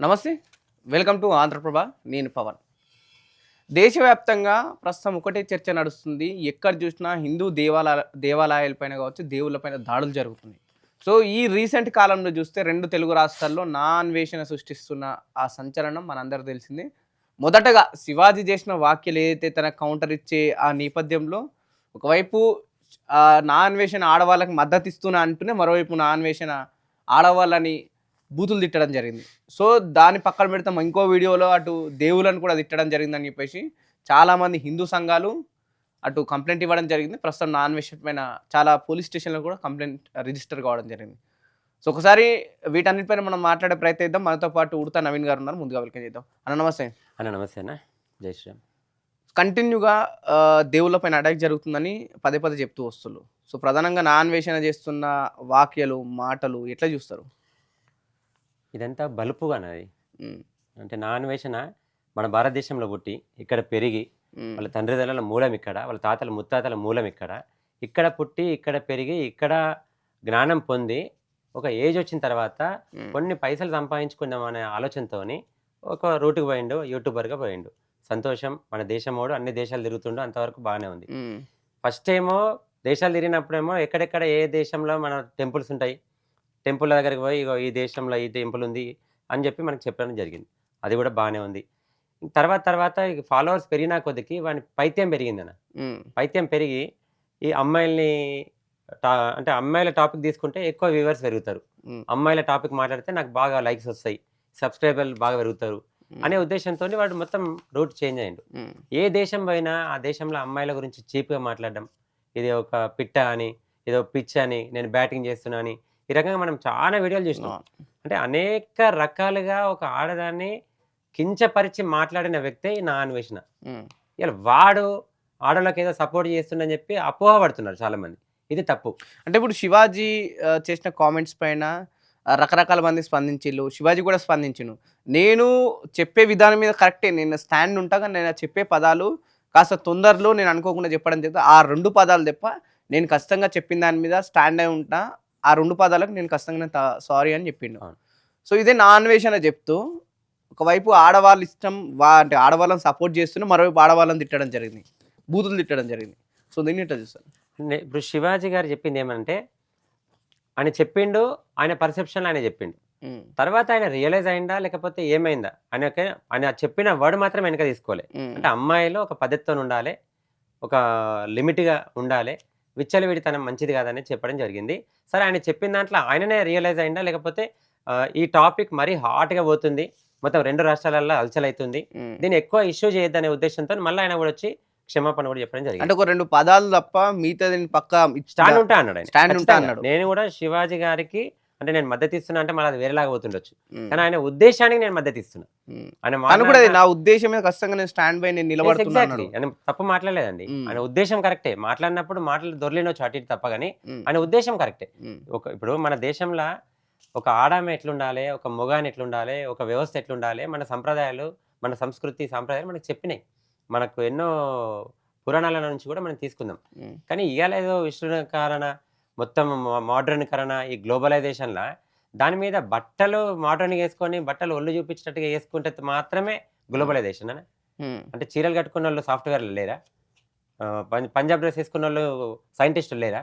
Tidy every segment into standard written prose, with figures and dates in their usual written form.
నమస్తే. Welcome to Andhra Prabha. నేను పవన్. దేశవ్యాప్తంగా ప్రస్తుతం ఒకటే చర్చ నడుస్తుంది. ఎక్కడ చూసినా హిందూ దేవాలయాలపైన కావచ్చు, దేవుళ్ళపైన దాడులు జరుగుతున్నాయి. సో, ఈ రీసెంట్ కాలంలో చూస్తే 2 తెలుగు రాష్ట్రాల్లో అన్వేషణ సృష్టిస్తున్న ఆ సంచలనం మనందరికీ తెలిసిందే. మొదటగా శివాజీ చేసిన వ్యాఖ్యలు ఏదైతే తనకు కౌంటర్ ఇచ్చే ఆ నేపథ్యంలో ఒకవైపు అన్వేషణ ఆడవాళ్ళకి మద్దతిస్తున్నా అంటూనే మరోవైపు అన్వేషణ ఆడవాళ్ళని బూతులు తిట్టడం జరిగింది. సో, దాన్ని పక్కన పెడితే ఇంకో వీడియోలో అటు దేవుళ్ళని కూడా తిట్టడం జరిగిందని చెప్పేసి చాలామంది హిందూ సంఘాలు అటు కంప్లెయింట్ ఇవ్వడం జరిగింది. ప్రస్తుతం అన్వేషణ పైన చాలా పోలీస్ స్టేషన్‌లో కూడా కంప్లెయింట్ రిజిస్టర్ కావడం జరిగింది. సో, ఒకసారి వీటన్నిటిపైన మనం మాట్లాడే ప్రయత్నం చేద్దాం. మనతో పాటు ఉడతా నవీన్ గారు ఉన్నారు. ముందుగా వెల్కమ్ చేద్దాం. అన్న నమస్తే. అన్న నమస్తే అన్న. జై శ్రీరామ్. కంటిన్యూగా దేవుళ్ళ పైన అటాక్ జరుగుతుందని పదే పదే చెప్తూ వస్తున్నారు. సో, ప్రధానంగా అన్వేషణ చేస్తున్న వాక్యాలు, మాటలు ఎట్లా చూస్తారు? ఇదంతా బలుపుగానది. హ్మ్. అంటే నా అన్వేషణ మన భారతదేశంలో పుట్టి, ఇక్కడ పెరిగి, హ్మ్. వాళ్ళ తండ్రిదండ్రుల మూలం ఇక్కడ, వాళ్ళ తాతల ముత్తాతల మూలం ఇక్కడ. ఇక్కడ పుట్టి, ఇక్కడ పెరిగి, ఇక్కడ జ్ఞానం పొంది, ఒక ఏజ్ వచ్చిన తర్వాత హ్మ్. కొన్ని పైసలు సంపాదించుకుందాం అనే ఆలోచనతోని ఒక రూట్‌కి పోయిండు. యూట్యూబర్‌గా పోయిండు. సంతోషం. మన దేశమోడు అన్ని దేశాలు తిరుగుతుండు. అంతవరకు బానే ఉంది. హ్మ్. ఫస్ట్ ఏమో దేశాలు తిరిగినప్పుడేమో ఎక్కడెక్కడ ఏ దేశంలో మన టెంపుల్స్ ఉంటాయి. టెంపుల్ దగ్గరికి పోయి ఇగో ఈ దేశంలో ఈ టెంపుల్ ఉంది అని చెప్పి మనకు చెప్పడం జరిగింది. అది కూడా బానే ఉంది. తర్వాత ఇగ ఫాలోవర్స్ పెరిగిన కొద్దికి వాని పైత్యం పెరిగిందన్న. హ్మ్. పైత్యం పెరిగి ఈ అమ్మాయిల్ని అంటే అమ్మాయిల టాపిక్ తీసుకుంటే ఎక్కువ వ్యూవర్స్ పెరుగుతారు. హ్మ్. అమ్మాయిల టాపిక్ మాట్లాడితే నాకు బాగా లైక్స్ వస్తాయి. సబ్‌స్క్రైబర్లు బాగా పెరుగుతారు అనే ఉద్దేశంతోని వాడు మొత్తం రూట్ చేంజ్ అయ్యిండు. హ్మ్. ఏ దేశం పోయినా ఆ దేశంలో అమ్మాయిల గురించి చీప్‌గా మాట్లాడడం. ఇది ఒక పిట్ట అని, ఏదో పిచ్ అని, నేను బ్యాటింగ్ చేస్తున్నా అని, ఈ రకంగా మనం చాలా వీడియోలు చూసినాం. అవును. అంటే అనేక రకాలుగా ఒక ఆడదాన్ని కించపరిచి మాట్లాడిన వ్యక్తే ఈ నా అన్వేషణ. హ్మ్. ఇయాల వాడు ఆడోళ్ళకేదో సపోర్ట్ చేస్తుండని చెప్పి అపోహ పడుతున్నారు చాలామంది. ఇది తప్పు. అంటే ఇప్పుడు శివాజీ చేసిన కామెంట్స్ పైన రకరకాల మంది స్పందించిల్లు. శివాజీ కూడా స్పందించిండు. నేను చెప్పే విధానం మీద కరెక్టే. నేను స్టాండ్ ఉంటా. కానీ నేను చెప్పే పదాలు కాస్త తొందరలో నేను అనుకోకుండా చెప్పడం చేత ఆ 2 పదాలు తప్ప నేను ఖచ్చితంగా చెప్పిన దాని మీద స్టాండ్ అయి ఉంటా. ఆ 2 పదాలకు నేను ఖచ్చితంగా సారీ అని చెప్పిండు. అవును. సో, ఇదే నా అన్వేషణ చెప్తూ ఒకవైపు ఆడవాళ్ళ ఇష్టం అంటే ఆడవాళ్ళని సపోర్ట్ చేస్తూనే మరోవైపు ఆడవాళ్ళని తిట్టడం జరిగింది. బూతులు తిట్టడం జరిగింది. సో, దీన్ని ఎట్లా చూస్తారు? ఇప్పుడు శివాజీ గారు చెప్పిందేమంటే, ఆయన చెప్పిండు. ఆయన పర్సెప్షన్‌లో ఆయన చెప్పిండు. హ్మ్. తర్వాత ఆయన రియలైజ్ అయిందా? లేకపోతే ఏమైందా? ఆయన చెప్పిన వర్డ్ మాత్రం వెనక తీసుకోలే. హ్మ్. అంటే అమ్మాయిలో ఒక పద్ధతితోనుండాలే. ఒక లిమిట్‌గా ఉండాలే. విచ్చలవిడితనం మంచిది కాదని చెప్పడం జరిగింది. సరే ఆయన చెప్పిన దాంట్లో ఆయననే రియలైజ్ అయిందా? లేకపోతే ఈ టాపిక్ మరీ హాట్‌గా పోతుంది. మొత్తం 2 రాష్ట్రాలల్లో హల్చలైతుంది. హ్మ్. దీన్ని ఎక్కువ ఇష్యూ చేయొద్దనే ఉద్దేశంతోని మళ్ళీ ఆయన కూడా వచ్చి క్షమాపణ కూడా చెప్పడం అంటే జరిగింది. ఒక 2 పదాలు తప్ప మిగతాది పక్కా స్టాండ్ ఉంటా అన్నాడాయన. స్టాండ్ ఉంటా ఖచ్చితంగా. అన్నాడు. నేను కూడా శివాజీ గారికి అంటే నేను మద్దతిస్తున్నా అంటే మళ్ళీ అది వేరేలాగా పోతుండొచ్చు. హ్మ్. కానీ ఆయన ఉద్దేశానికి నేను మద్దతిస్తున్నా. హ్మ్. ఆయన తను కూడా అది మాట్లాడిన నా ఉద్దేశ్యమే ఖచ్చితంగా నేను స్టాండ్ బై నేను నిలబడుతున్నా ఎగ్జాక్ట్‌లీ. అన్నాడు. ఆయన తప్పు మాట్లాడలేదండి. హ్మ్. ఆయన ఉద్దేశ్యం కరెక్టే. మాట్లాడినప్పుడు మాటలు దొర్లినొచ్చు అటు ఇటు తప్ప గాని, హ్మ్. ఆయన ఉద్దేశ్యం కరెక్టే. హ్మ్. ఇప్పుడు మన దేశంలో ఒక ఆడామె ఎట్లుండాలే, ఒక మొగాయన ఎట్లుండాలే, ఒక వ్యవస్థ ఎట్లుండాలే, మన సంప్రదాయాలు, మన సంస్కృతి, సాంప్రదాయాలు మనకు చెప్పినాయి. మనకు ఎన్నో పురాణాల నుంచి కూడా మనం తీసుకుందాం. హ్మ్. కానీ ఇయాల ఏదో విస్తృణీకరణ, మొత్తం మోడ్రర్నీకరణ, ఈ గ్లోబలైజేషన్‌ల దాని మీద బట్టలు మోడ్రన్‌గా యేసుకొని, బట్టలు ఒళ్ళు చూపించేటట్టుగా యేసుకుంటే మాత్రమే హ్మ్. గ్లోబలైజేషనా? హ్మ్. అంటే చీరలు కట్టుకున్నోళ్ళు సాఫ్ట్‌వేర్‌లు లేరా? పంజాబ్ డ్రెస్ యేసుకున్నోళ్ళు సైంటిస్టులు లేరా?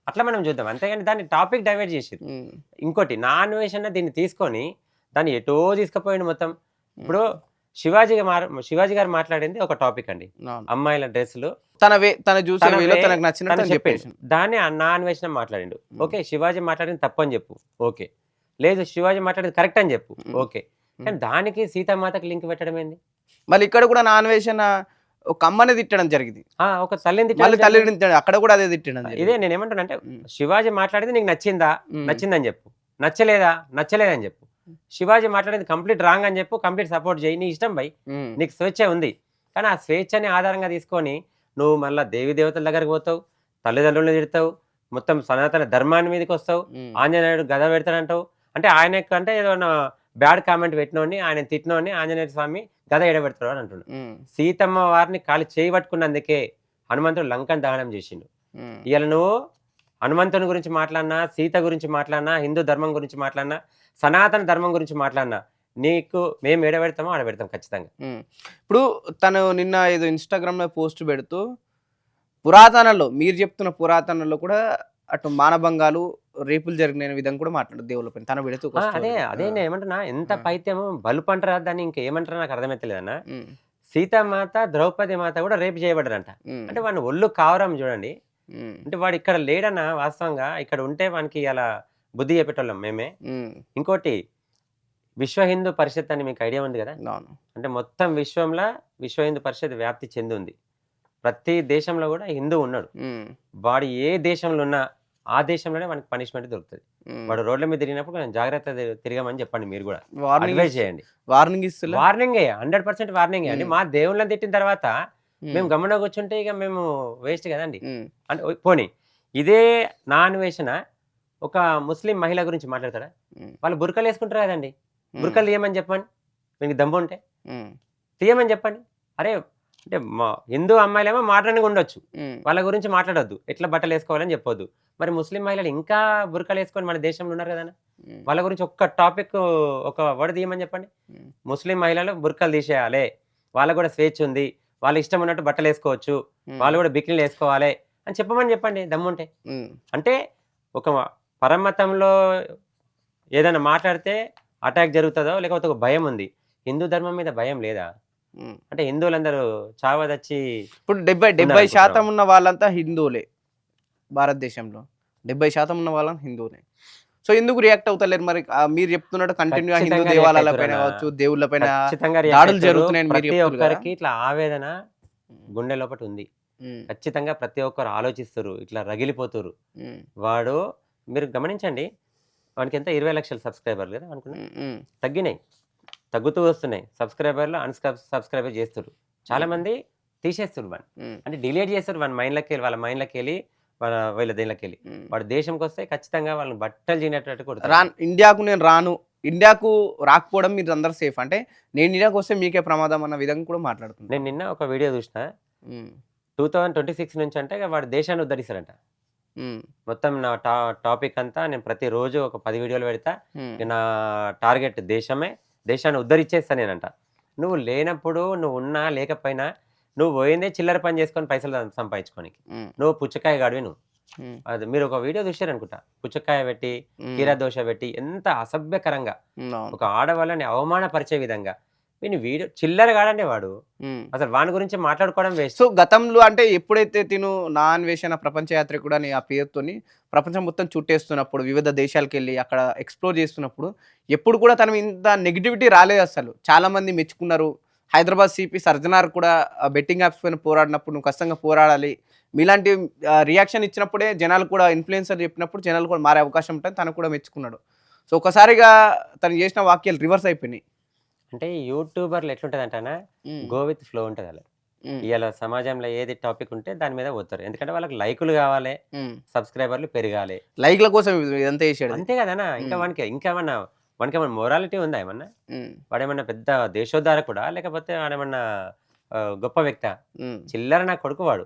అట్లా మనం చూద్దాం. అంతేగాని దాన్ని టాపిక్ డైవర్ట్ చేసిర్రు. హ్మ్. ఇంకోటి నా అన్వేషణ దీన్ని తీసుకొని దాన్ని ఎటో తీసుకుపోయిండు మొత్తం. హ్మ్. ఇప్పుడు శివాజీ గారు మాట్లాడింది ఒక టాపిక్ అండి. అవును. అమ్మాయిల డ్రెస్సులు తను చూసే తన వేలో వే తనకు నచ్చినట్టు తను తను చెప్పిండు. చెప్పేసిండు. దాన్ని నా అన్వేషణ మాట్లాడిండు. హ్మ్. ఓకే. శివాజీ మాట్లాడింది తప్పని చెప్పు. ఓకే. లేదు శివాజీ మాట్లాడింది కరెక్ట్ అని చెప్పు. హ్మ్. ఓకే. హ్మ్. కానీ దానికి సీతామాతకి లింక్ పెట్టడం ఏంది? మళ్ళీ ఇక్కడ కూడా నా అన్వేషణ ఒక అమ్మని తిట్టడం జరిగింది. ఒక తల్లిని మళ్ళీ తిట్టడం తల్లిని జరిగింది. తిట్టాడు. అక్కడ కూడా అదే తిట్టడం ఇదే జరిగింది. నేనేమంటున్నానంటే హ్మ్. శివాజీ మాట్లాడింది నీకు నచ్చిందా? హ్మ్. నచ్చిందని చెప్పు. నచ్చలేదా? నచ్చలేదని చెప్పు. శివాజీ మాట్లాడింది కంప్లీట్ రాంగ్ అని చెప్పు. కంప్లీట్ సపోర్ట్ చెయ్యి. నీ ఇష్టం భయ్. హ్మ్. నీకు స్వేచ్ఛ ఉంది. కానీ ఆ స్వేచ్ఛని ఆధారంగా తీసుకొని నువ్వు మళ్ళా దేవి దేవతల దగ్గరికి పోతావు. తల్లిదండ్రులను తిడతావు. మొత్తం సనాతన ధర్మాన్ని మీదకొస్తావు. హ్మ్. ఆంజనేయుడు గద పెడతాడంటావు. అంటే ఆయన కంటే ఏదన్నా బ్యాడ్ కామెంట్ పెట్టినోడిని, ఆయనని తిట్టినోడిని ఆంజనేయ స్వామి గద ఎడబెడతాడు అని అంటుండు. హ్మ్. సీతమ్మ వారిని కాలి చేయి పట్టుకున్నందుకే హనుమంతుడు లంకను దహనం చేసిండు. హ్మ్. ఇయాల నువ్వు హనుమంతుని గురించి మాట్లాడినా, సీత గురించి మాట్లాడినా, హిందూ ధర్మం గురించి మాట్లాడినా, సనాతన ధర్మం గురించి మాట్లాడినా, నీకు మేము ఏడ పెడతామో ఆడ పెడతాం ఖచ్చితంగా. ఇప్పుడు తను నిన్న ఏదో ఇన్స్టాగ్రామ్లో పోస్ట్ పెడుతూ పురాతనలో మీరు చెప్తున్న పురాతనలో కూడా అటు మానభంగాలు రేపులు జరిగిన విధంగా కూడా మాట్లాడు దేవుళ్ళ పైన తన పెడుతూ ఒక అదే story. అదే నేను ఏమంటున్నా, ఎంత ఆ. పైత్యమో బలుపు అంటారా దాన్ని, ఇంకేమంటారా నాకు అర్థమైతలేదన్న. ఉమ్, సీతామాత ద్రౌపది మాత కూడా రేపు చేయబడ్డారంట. ఉమ్, అంటే వాడిని ఒళ్ళు కావరం చూడండి. ఉమ్, అంటే వాడు ఇక్కడ లేడన్న, వాస్తవంగా ఇక్కడ ఉంటే వానికి అలా బుద్ధి చెప్పేటోళ్ళం మేమే. ఉమ్, ఇంకోటి విశ్వ హిందూ పరిషత్ అని మీకు ఐడియా ఉంది కదా. అవును. అంటే మొత్తం విశ్వంలో విశ్వ హిందూ పరిషత్ వ్యాప్తి చెంది ఉంది. ప్రతి దేశంలో కూడా హిందూ ఉన్నాడు. ఉమ్, వాడు ఏ దేశంలో ఉన్నా ఆ దేశంలోనే మనకి పనిష్మెంట్ దొరుకుతుంది. ఉమ్. వాడు రోడ్ల మీద తిరిగినప్పుడు కొంచెం జాగ్రత్త తిరగమని చెప్పండి. మీరు కూడా వార్నింగ్ అడ్వైజ్ చేయండి. వార్నింగ్ ఇస్తున్నా. వార్నింగే, 100% వార్నింగే అండి. మా దేవుళ్ళని తిట్టిన తర్వాత మేము గమనం కూర్చుంటే ఇక మేము వేస్ట్ కదండి. అంటే పోనీ ఇదే నా అన్వేషణ ఒక ముస్లిం మహిళ గురించి మాట్లాడతాడా? వాళ్ళు బుర్కలు వేసుకుంటారు కదండి. బుర్కలు తీయమని చెప్పండి, మీకు దమ్ము ఉంటే తీయమని చెప్పండి. అరే అంటే మా హిందూ అమ్మాయిలేమో మాట్లాడడానికి ఉండొచ్చు, వాళ్ళ గురించి మాట్లాడొద్దు, ఎట్లా బట్టలు వేసుకోవాలని చెప్పొద్దు. మరి ముస్లిం మహిళలు ఇంకా బుర్కలు వేసుకొని మన దేశంలో ఉన్నారు కదా, వాళ్ళ గురించి ఒక్క టాపిక్ ఒక వర్డ్ తీయమని చెప్పండి. ముస్లిం మహిళలు బుర్కలు తీసేయాలి, వాళ్ళకు కూడా స్వేచ్ఛ ఉంది, వాళ్ళ ఇష్టం ఉన్నట్టు బట్టలు వేసుకోవచ్చు, వాళ్ళు కూడా బిక్నీలు వేసుకోవాలి అని చెప్పండి దమ్ముంటే. అంటే ఒక పరమతంలో ఏదైనా మాట్లాడితే అటాక్ జరుగుతుందో లేకపోతే ఒక భయం ఉంది. హిందూ ధర్మం మీద భయం లేదా? అంటే హిందువులందరూ చావదచ్చి ఇప్పుడు 70% ఉన్న వాళ్ళంతా హిందువులే భారతదేశంలో. 70% ఉన్న వాళ్ళని హిందువులే. సో ఎందుకు రియాక్ట్ అవుతలేరు మరి? మీరు చెప్తున్నట్టు కంటిన్యూ హిందూ దేవాలయాల పైన కావచ్చు, దేవుళ్ళ పైన దాడులు జరుగుతున్నాయని మీరు ప్రతి చెప్తున్నారు కదా. ఒక్కరికి ఇట్లా ఆవేదన గుండె లోపట ఉంది. ఖచ్చితంగా ప్రతి ఒక్కరు ఆలోచిస్తారు, ఇట్లా రగిలిపోతారు. వాడు మీరు గమనించండి, వానికి ఎంత 20 లక్షల సబ్స్క్రైబర్లు కదా అనుకున్నా, తగ్గినాయి, తగ్గుతూ వస్తున్నాయి సబ్స్క్రైబర్లు. అన్సబ్స్క్రైబర్ చేస్తారు చాలా మంది, తీసేస్తారు వాడిని, అంటే డిలీట్ చేస్తారు వాడి మైండ్లోకి వెళ్ళి, వాళ్ళ మైండ్లోకి వెళ్ళి, వీళ్ళ దీనిలోకి వెళ్ళి. వాడు దేశంకి వస్తే ఖచ్చితంగా వాళ్ళని బట్టలు చేయనట్టు కొడతారు. ఇండియాకు నేను రాను, ఇండియాకు రాకపోవడం మీరు అందరు సేఫ్, అంటే నేను ఇండియాకు వస్తే మీకే ప్రమాదం అన్న విధంగా కూడా మాట్లాడుతున్నాను. నేను నిన్న ఒక వీడియో చూసిన, 2026 నుంచి అంటే వాడు దేశాన్ని ఉద్ధరిస్తాడంట. మొత్తం నా టాపిక్ అంతా నేను ప్రతిరోజు ఒక 10 వీడియోలు పెడతా. నా టార్గెట్ దేశమే, దేశాన్ని ఉద్ధరించేస్తా నేనంట. నువ్వు లేనప్పుడు, నువ్వు ఉన్నా లేకపోయినా, నువ్వు పోయిందే చిల్లర పని చేసుకొని పైసలు సంపాదించుకోనికి. నువ్వు పుచ్చకాయ గాడివి నువ్వు. అది మీరు ఒక వీడియో చూసారనుకుంటా, పుచ్చకాయ పెట్టి కీరా దోశ పెట్టి ఎంత అసభ్యకరంగా ఒక ఆడవాళ్ళని అవమానపరిచే విధంగా వీని వీడియో. చిల్లర కాడండి వాడు, అసలు వాని గురించి మాట్లాడుకోవడం వేస్ట్. సో గతంలో అంటే ఎప్పుడైతే తిను నా అన్వేషణ ప్రపంచ యాత్రికుడు అని ఆ పేరుతోని ప్రపంచం మొత్తం చుట్టేస్తున్నప్పుడు, వివిధ దేశాలకు వెళ్ళి అక్కడ ఎక్స్ప్లోర్ చేస్తున్నప్పుడు ఎప్పుడు కూడా తను ఇంత నెగిటివిటీ రాలేదు అసలు. చాలా మంది మెచ్చుకున్నారు. హైదరాబాద్ సిపి సర్జనార్ కూడా బెట్టింగ్ యాప్స్ పైన పోరాడినప్పుడు నువ్వు ఖచ్చితంగా పోరాడాలి, మీలాంటి రియాక్షన్ ఇచ్చినప్పుడే జనాలు కూడా, ఇన్ఫ్లుయెన్సర్ చెప్పినప్పుడు జనాలు కూడా మారే అవకాశం ఉంటుంది, తను కూడా మెచ్చుకున్నాడు. సో ఒకసారిగా తను చేసిన వాక్యాలు రివర్స్ అయిపోయినాయి. అంటే యూట్యూబర్లు ఎట్లుంటది అంటానా, గో విత్ ఫ్లో ఉంటుంది. అలా ఇవాళ సమాజంలో ఏది టాపిక్ ఉంటే దాని మీద పోతారు. ఎందుకంటే వాళ్ళకి లైకులు కావాలి, సబ్స్క్రైబర్లు పెరగాలి. లైక్ల కోసం ఇదంతా చేసాడు, అంతే కదనా. ఇంకా ఇంకేమన్నా మొరాలిటీ ఉందా ఏమన్నా? వాడేమన్నా పెద్ద దేశోద్ధారకుడా లేకపోతే వాడేమన్నా గొప్ప వ్యక్త? చిల్లర నా కొడుకు వాడు.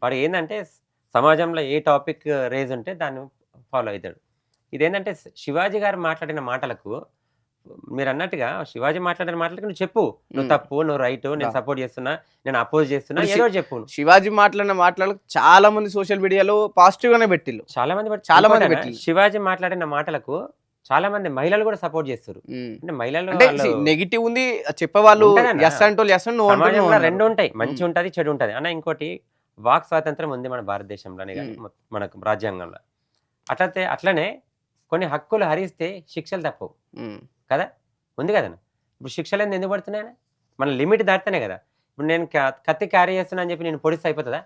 వాడు ఏంటంటే సమాజంలో ఏ టాపిక్ రేజ్ ఉంటే దాన్ని ఫాలో అవుతాడు. ఇదేంటంటే శివాజీ గారు మాట్లాడిన మాటలకు, మీరు అన్నట్టుగా శివాజీ మాట్లాడిన మాటలకు నువ్వు చెప్పు, నువ్వు తప్పు, నువ్వు రైట్, నేను సపోర్ట్ చేస్తున్నా, నేను అపోజ్ చేస్తున్నా, ఏదో చెప్పు. శివాజీ మాట్లాడిన మాటలకు చాలా మంది సోషల్ మీడియాలో పాజిటివ్ గానే పెట్టిల్లు, చాలా మంది పెట్టిల్లు. శివాజీ మాట్లాడిన మాటలకు చాలా మంది మహిళలు కూడా సపోర్ట్ చేస్తారు. అంటే మహిళలు నెగిటివ్ ఉంది చెప్పేవాళ్ళు, రెండు ఉంటాయి, మంచి ఉంటది, చెడు ఉంటది అన్న. ఇంకోటి వాక్ స్వాతంత్రం ఉంది మన భారతదేశంలోనే కానీ మనకు రాజ్యాంగంలో. అట్లనే కొన్ని హక్కులు హరిస్తే శిక్షలు తప్పవు కదా, ఉంది కదా. ఇప్పుడు శిక్షలు ఎందుకు పడుతున్నాయని మన లిమిట్ దాటితేనే కదా. ఇప్పుడు నేను కత్తి క్యారీ చేస్తున్నా అని చెప్పి నేను పొడిస్తే అయిపోతుందా?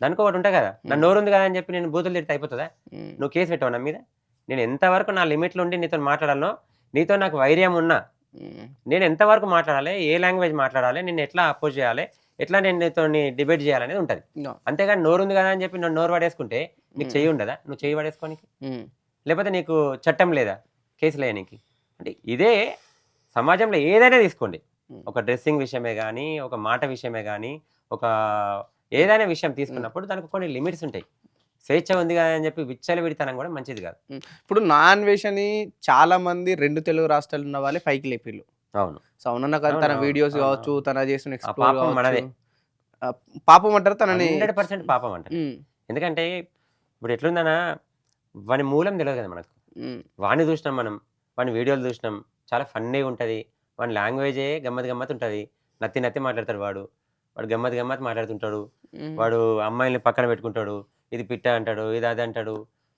దానికి ఒకటి ఉంటుంది కదా. నా నోరు ఉంది కదా అని చెప్పి నేను బూతులు తిడితే అయిపోతుందా? నువ్వు కేసు పెట్టావు నా మీద. నేను ఎంతవరకు నా లిమిట్లో ఉండి నీతో మాట్లాడాలో, నీతో నాకు వైర్యం ఉన్నా నేను ఎంతవరకు మాట్లాడాలి, ఏ లాంగ్వేజ్ మాట్లాడాలి, నేను ఎట్లా అపోజ్ చేయాలి, ఎట్లా నేను నీతో డిబేట్ చేయాలనేది ఉంటుంది. అంతేగాని నోరు ఉంది కదా అని చెప్పి నువ్వు నోరు పడేసుకుంటే నీకు చెయ్యి ఉండదా? నువ్వు చెయ్యి పడేసుకోనికి, లేకపోతే నీకు చట్టం లేదా కేసు లేనికి? అంటే ఇదే సమాజంలో ఏదైనా తీసుకోండి, ఒక డ్రెస్సింగ్ విషయమే కానీ, ఒక మాట విషయమే కానీ, ఒక ఏదైనా విషయం తీసుకున్నప్పుడు దానికి కొన్ని లిమిట్స్ ఉంటాయి. స్వేచ్ఛ ఉంది కదా అని చెప్పి విచ్చలవిడితనం కూడా మంచిది కాదు. ఇప్పుడు నాన్ వెజ్ అని చాలా మంది 2 తెలుగు రాష్ట్రాలు ఉన్న వాళ్ళే పైకి లేపిర్రు. అవును. సో అవునన్న తన అవునవును. వీడియోస్ కావచ్చు, అవునవును. తన చేసిన ఆ ఎక్స్‌ప్లోర్ పాపం మనదే. కావచ్చు. పాపం అంటారు తనని. 100% పాపం అంటారు. హ్మ్. ఎందుకంటే ఇప్పుడు ఎట్లుందన్నా వాని మూలం తెలియదు కదా మనకు. హ్మ్. వాడిని చూసినాం మనం. వాని వీడియోలు చూసినాం. చాలా ఫన్నీగా ఉంటది. వాని లాంగ్వేజే గమ్మత్ గమ్మత్ ఉంటది. నత్తి నత్తి మాట్లాడతాడు వాడు. వాడు గమ్మత్ గమ్మత్ మాట్లాడుతుంటాడు. హ్మ్. వాడు అమ్మాయిల్ని పక్కన పెట్టుకుంటాడు. ఇది పిట్ట అంటాడు. ఇది అది అంటాడు.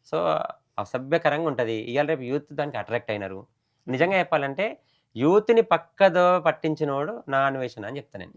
సో, అసభ్యకరంగా ఉంటది. ఇయాల రేపు యూత్ దానికి అట్రాక్ట్ అయినారు. నిజంగా చెప్పాలంటే యూత్‌ని పక్కదో పట్టించినోడు నా అన్వేషణ అని చెప్తా నేను.